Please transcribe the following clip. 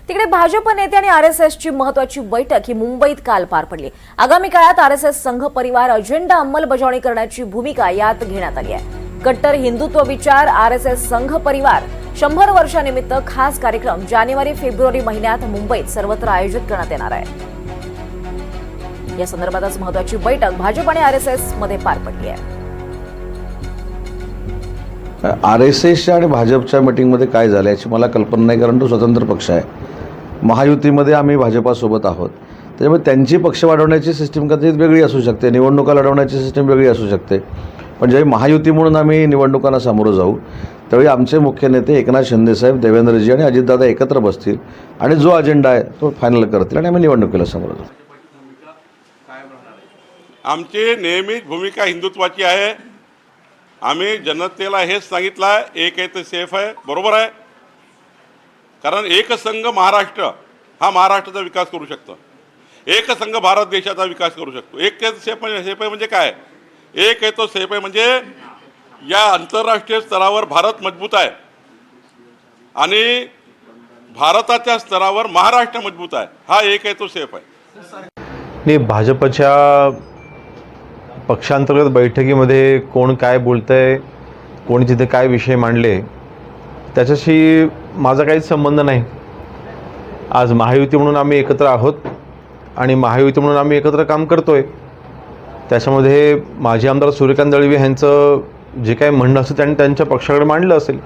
तिकडे भाजप नेते आणि आरएसएसची महत्त्वाची बैठक ही मुंबईत काल पार पडली। आगामी काळात आरएसएस संघ परिवार अजेंडा अंमलबजावणी करण्याची भूमिका यात घेण्यात आली आहे। कट्टर हिंदुत्व विचार आरएसएस संघ परिवार 100 वर्षानिमित्त खास कार्यक्रम जानेवारी-फेब्रुवारी महिन्यात मुंबईत सर्वत्र आयोजित करण्यात येणार आहे। या संदर्भातच महत्त्वाची बैठक भाजप आणि आरएसएस मध्ये पार पडली आहे। आरएसएसच्या आणि भाजपच्या मीटिंगमध्ये काय झालं याची मला कल्पना नाही, कारण तो स्वतंत्र पक्ष आहे। महायुतीमध्ये आम्ही भाजपासोबत आहोत, त्यामुळे त्यांची पक्ष वाढवण्याची सिस्टीम कदाचित वेगळी असू शकते, निवडणुका लढवण्याची सिस्टीम वेगळी असू शकते। पण ज्यावेळी महायुती म्हणून आम्ही निवडणुकांना सामोरं जाऊ त्यावेळी आमचे मुख्य नेते एकनाथ शिंदेसाहेब, देवेंद्रजी आणि अजितदादा एकत्र बसतील आणि जो अजेंडा आहे तो फायनल करतील आणि आम्ही निवडणुकीला सामोरं जाऊ। आमची नेहमीच भूमिका हिंदुत्वाची आहे। आम्ही जनतेला हेच सांगितलं आहे, एक आहे ते सेफ आहे, बरोबर आहे। कारण एकसंघ महाराष्ट्र हा महाराष्ट्राचा विकास करू शकतो, एकसंघ भारत देशाचा विकास करू शकतो। एक सेफ आहे म्हणजे काय? एक आहे तो सेफ आहे म्हणजे या आंतरराष्ट्रीय स्तरावर भारत मजबूत आहे आणि भारताच्या स्तरावर महाराष्ट्र मजबूत आहे, हा एक आहे तो सेफ आहे। नाही, भाजपच्या पक्षांतर्गत बैठकीमध्ये कोण काय बोलतंय, कोणी तिथे काय विषय मांडले त्याच्याशी माझा काहीच संबंध नाही। आज महायुती म्हणून आम्ही एकत्र आहोत आणि महायुती म्हणून आम्ही एकत्र काम करतोय। त्याच्यामध्ये माजी आमदार सूर्यकांत दळवी यांचं जे काही म्हणणं असेल त्यांनी त्यांच्या पक्षाकडे मांडलं असेल।